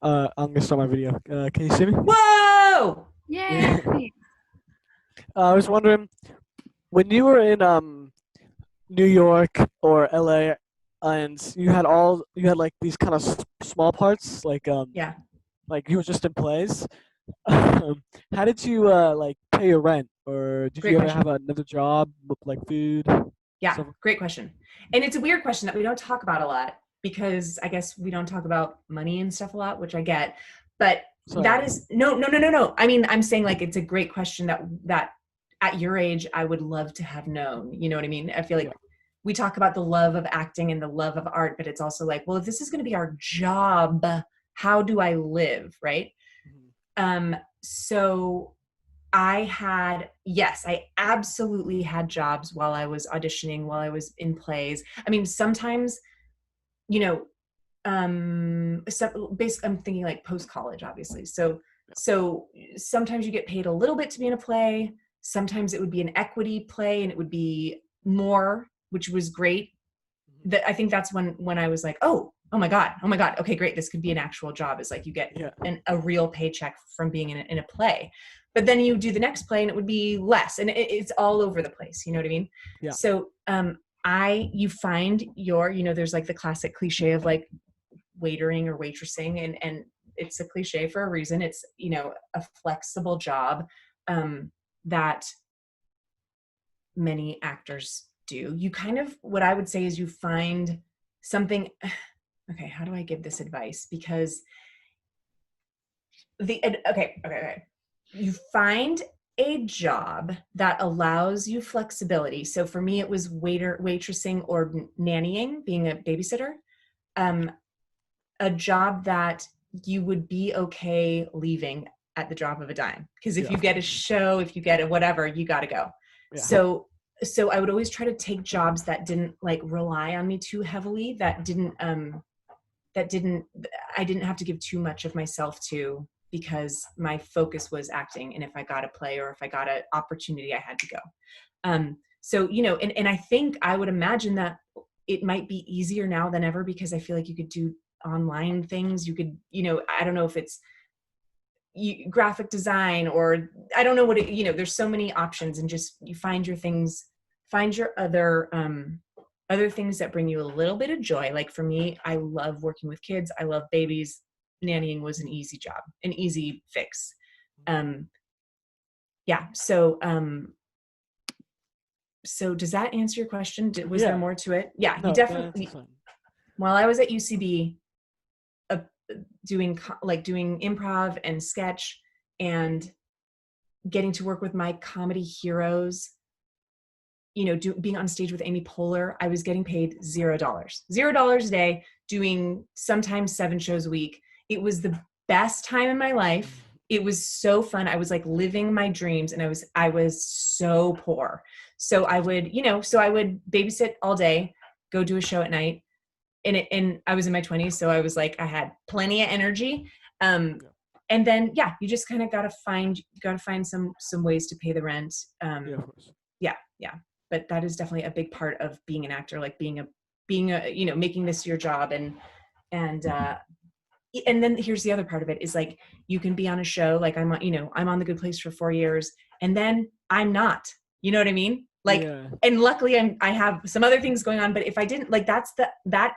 I'm gonna start my video. Can you see me? Whoa! Yay! I was wondering, when you were in New York or LA, and you had like these kind of small parts, like Yeah. like you were just in plays. How did you like pay your rent, or did Great you ever question. have another job with like food? Yeah, Stuff? great question. And it's a weird question that we don't talk about a lot because I guess we don't talk about money and stuff a lot, which I get. But that Sorry. is no. I mean, I'm saying like it's a great question that at your age I would love to have known. You know what I mean? I feel like Yeah. we talk about the love of acting and the love of art, but it's also like, well, if this is going to be our job, how do I live, right? So I absolutely had jobs while I was auditioning, while I was in plays. I mean, sometimes, you know, basically I'm thinking like post-college, obviously. So sometimes you get paid a little bit to be in a play. Sometimes it would be an equity play and it would be more, which was great. I think that's when I was like, oh my God. Okay, great. This could be an actual job. It's like you get a real paycheck from being in a play. But then you do the next play and it would be less, and it's all over the place. You know what I mean? Yeah. So you find there's like the classic cliche of like waitering or waitressing, and it's a cliche for a reason. It's, a flexible job that many actors do. You kind of, what I would say is you find something. Okay, how do I give this advice? Because okay. You find a job that allows you flexibility. So for me, it was waitressing or nannying, being a babysitter. A job that you would be okay leaving at the drop of a dime. Because if you get a show, if you get a whatever, you got to go. Yeah. So I would always try to take jobs that didn't like rely on me too heavily, I didn't have to give too much of myself to, because my focus was acting. And if I got a play or if I got an opportunity, I had to go. So, and I think I would imagine that it might be easier now than ever, because I feel like you could do online things. You could, I don't know if it's graphic design, or I don't know what there's so many options, and just you find your things, find your other things that bring you a little bit of joy. Like for me, I love working with kids. I love babies. Nannying was an easy job, an easy fix. So does that answer your question? Was there more to it? Yeah, you definitely. While I was at UCB, doing improv and sketch and getting to work with my comedy heroes, being on stage with Amy Poehler, I was getting paid $0 a day, doing sometimes 7 shows a week. It was the best time in my life. It was so fun. I was like living my dreams, and I was so poor. So I would babysit all day, go do a show at night. And I was in my 20s, so I was like, I had plenty of energy. And then, you just kind of got to find some ways to pay the rent. Yeah. But that is definitely a big part of being an actor, like being a making this your job. And then here's the other part of it is like, you can be on a show, like I'm on The Good Place for 4 years, and then I'm not, you know what I mean? Like, and luckily I have some other things going on, but if I didn't, like, that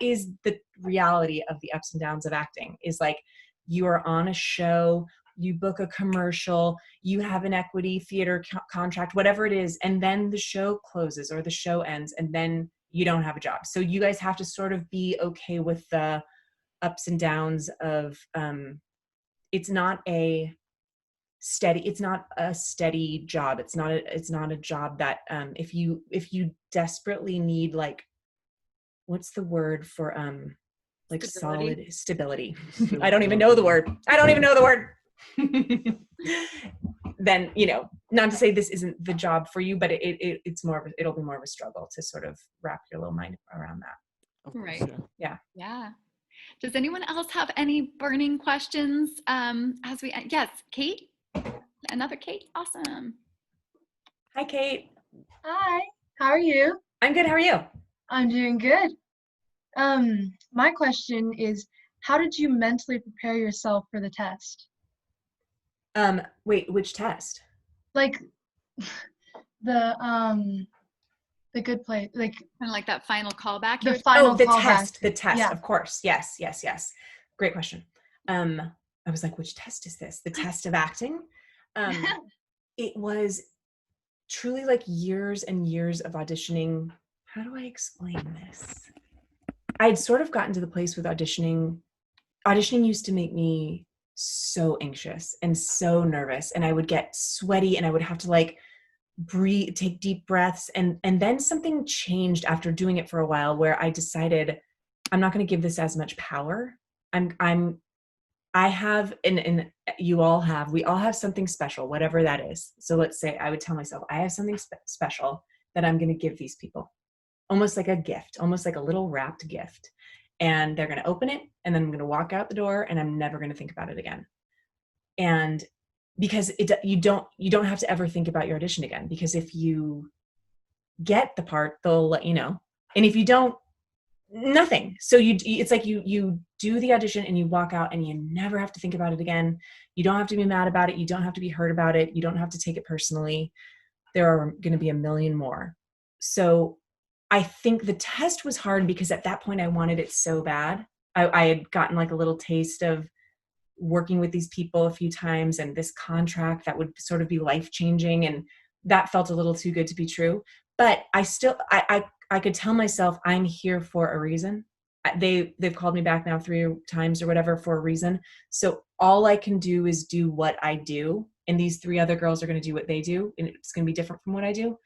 is the reality of the ups and downs of acting, is like, you are on a show, you book a commercial, you have an equity theater contract, whatever it is, and then the show closes or the show ends, and then you don't have a job. So you guys have to sort of be okay with the ups and downs of, it's not a steady job. It's not a job that, if you desperately need, like, what's the word for, like solid stability. I don't even know the word. Then, not to say this isn't the job for you, but it'll be more of a struggle to sort of wrap your little mind around that. Right. Yeah. Yeah. Does anyone else have any burning questions as we end? Yes, Kate? Another Kate? Awesome. Hi, Kate. Hi. How are you? I'm good. How are you? I'm doing good. My question is, how did you mentally prepare yourself for the test? Wait, which test? Like the The Good Place, like kind of like that final callback. the final the callback. the test, Yeah. of course. Yes. Great question. I was like, which test is this? The test of acting? It was truly like years and years of auditioning. How do I explain this? I'd sort of gotten to the place with auditioning. Auditioning used to make me so anxious and so nervous, and I would get sweaty and I would have to like breathe, take deep breaths. And then something changed after doing it for a while where I decided I'm not going to give this as much power. I have, and you all have, we all have something special, whatever that is. So let's say I would tell myself, I have something special that I'm going to give these people, almost like a gift, almost like a little wrapped gift. And they're going to open it, and then I'm going to walk out the door, and I'm never going to think about it again. And because you don't have to ever think about your audition again, because if you get the part, they'll let you know. And if you don't, nothing. So it's like you do the audition and you walk out and you never have to think about it again. You don't have to be mad about it. You don't have to be hurt about it. You don't have to take it personally. There are going to be a million more. So I think the test was hard because at that point I wanted it so bad. I had gotten like a little taste of working with these people a few times and this contract that would sort of be life-changing, and that felt a little too good to be true. But I still, I could tell myself I'm here for a reason. They've called me back now 3 times or whatever for a reason. So all I can do is do what I do. And these 3 other girls are going to do what they do. And it's going to be different from what I do.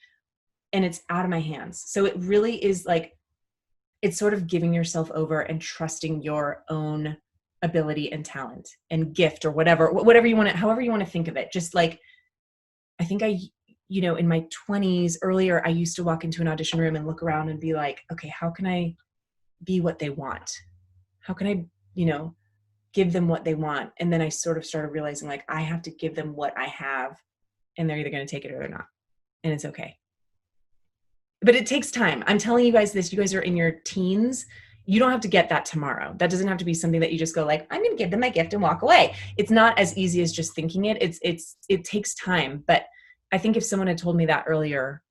And it's out of my hands. So it really is like, it's sort of giving yourself over and trusting your own ability and talent and gift or whatever you want to, however you want to think of it. Just like, I think in my 20s earlier, I used to walk into an audition room and look around and be like, okay, how can I be what they want? How can I, give them what they want? And then I sort of started realizing like, I have to give them what I have, and they're either going to take it or they're not. And it's okay. But it takes time. I'm telling you guys this, you guys are in your teens. You don't have to get that tomorrow. That doesn't have to be something that you just go like, I'm going to give them my gift and walk away. It's not as easy as just thinking it. It takes time. But I think if someone had told me that earlier,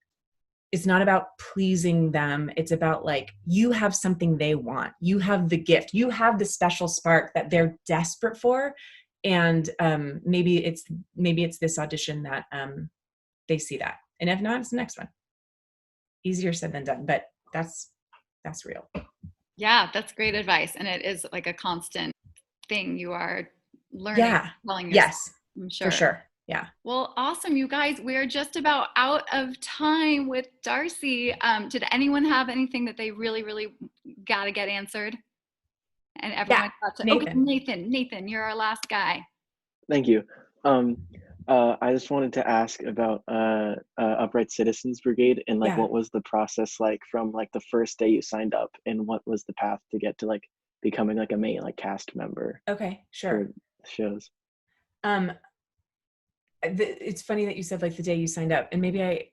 it's not about pleasing them. It's about like, you have something they want. You have the gift. You have the special spark that they're desperate for. And maybe it's this audition that they see that. And if not, it's the next one. Easier said than done, but that's real. Yeah, that's great advice. And it is like a constant thing you are learning. Yeah. Telling yourself, Yes. I'm sure. For sure. Yeah. Well, awesome. You guys, we are just about out of time with D'Arcy. Did anyone have anything that they really, really got to get answered? And everyone got to, Nathan. Okay, Nathan, you're our last guy. Thank you. I just wanted to ask about Upright Citizens Brigade and like what was the process like from like the first day you signed up, and what was the path to get to like becoming like a main like cast member? Okay, sure. For shows. It's funny that you said like the day you signed up, and maybe I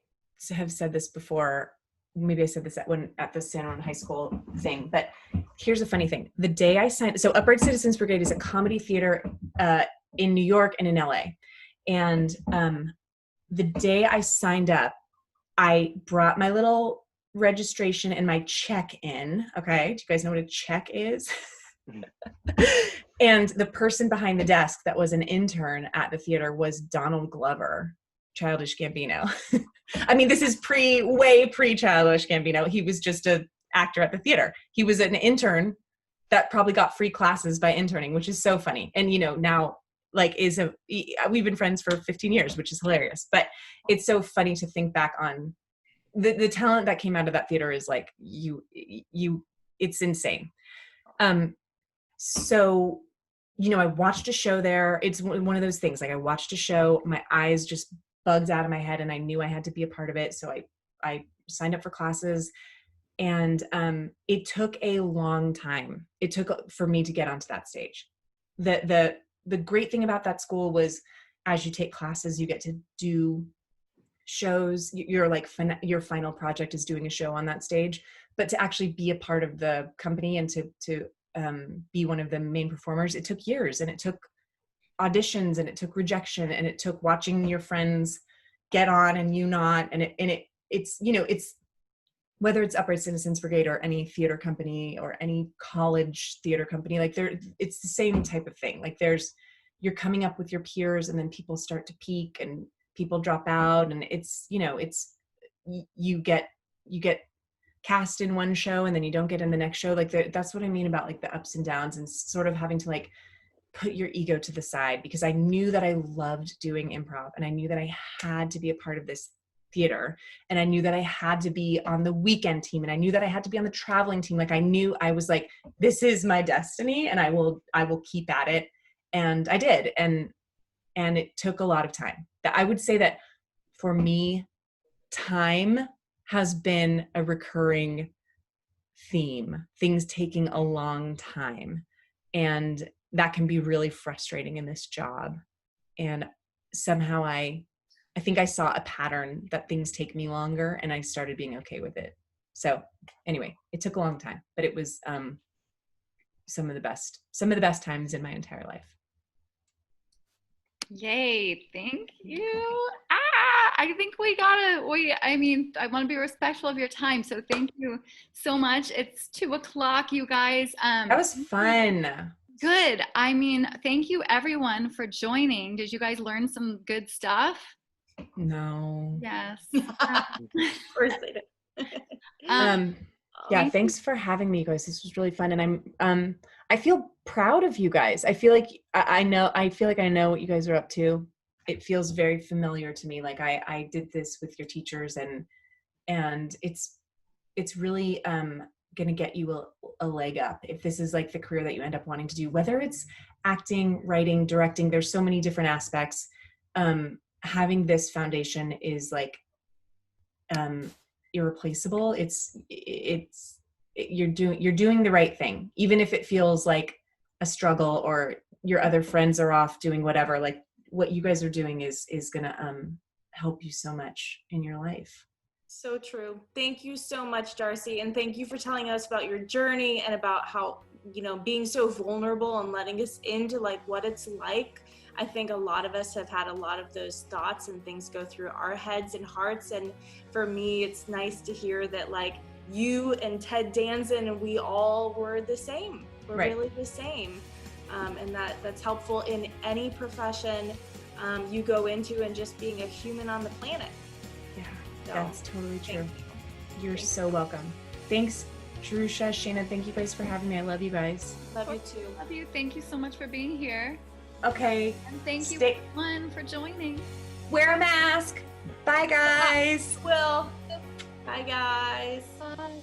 have said this before. Maybe I said this at the San Juan High School thing, but here's a funny thing. The day I signed, so Upright Citizens Brigade is a comedy theater in New York and in LA. And the day I signed up, I brought my little registration and my check in. Okay. Do you guys know what a check is? And the person behind the desk that was an intern at the theater was Donald Glover, Childish Gambino. I mean, this is way pre Childish Gambino. He was just an actor at the theater. He was an intern that probably got free classes by interning, which is so funny. And, now like we've been friends for 15 years, which is hilarious, but it's so funny to think back on the talent that came out of that theater is like, it's insane. So, I watched a show there. It's one of those things, like I watched a show, my eyes just bugged out of my head and I knew I had to be a part of it. So I signed up for classes, and it took a long time. It took for me to get onto that stage. The great thing about that school was as you take classes, you get to do shows. Your final project is doing a show on that stage, but to actually be a part of the company and to be one of the main performers, it took years, and it took auditions, and it took rejection, and it took watching your friends get on and you not. And it's whether it's Upright Citizens Brigade or any theater company or any college theater company, like it's the same type of thing. Like you're coming up with your peers, and then people start to peak and people drop out, and it's, you get cast in one show and then you don't get in the next show. Like that's what I mean about like the ups and downs, and sort of having to like put your ego to the side, because I knew that I loved doing improv, and I knew that I had to be a part of this theater, and I knew that I had to be on the weekend team, and I knew that I had to be on the traveling team. Like I knew, I was like, this is my destiny, and I will keep at it. And I did. And it took a lot of time. I would say that for me, time has been a recurring theme, things taking a long time. And that can be really frustrating in this job. And somehow I think I saw a pattern that things take me longer, and I started being okay with it. So anyway, it took a long time, but it was some of the best times in my entire life. Yay, thank you. I think I want to be respectful of your time, so thank you so much. It's 2:00, you guys. That was fun. Good. Thank you everyone for joining. Did you guys learn some good stuff? No. Yes. Of course they did. Yeah, thanks for having me, guys. This was really fun, and I feel proud of you guys. I feel like I know what you guys are up to. It feels very familiar to me. Like I did this with your teachers, and it's really going to get you a leg up if this is like the career that you end up wanting to do, whether it's acting, writing, directing. There's so many different aspects. Having this foundation is like irreplaceable. You're doing the right thing, even if it feels like a struggle or your other friends are off doing whatever. Like what you guys are doing is gonna help you so much in your life. So true. Thank you so much, D'Arcy, and thank you for telling us about your journey and about how, being so vulnerable and letting us into like what it's like. I think a lot of us have had a lot of those thoughts and things go through our heads and hearts, and for me it's nice to hear that like you and Ted Danson and we all were the same. We're right. Really the same. And that's helpful in any profession you go into, and just being a human on the planet. Yeah, so, that's totally true. You're so welcome. Thanks, Jerusha, Shayna. Thank you guys for having me. I love you guys. Love you too. Love you. Thank you so much for being here. Okay. And thank you everyone for joining. Wear a mask. Bye, guys. Will. Bye, guys. Bye.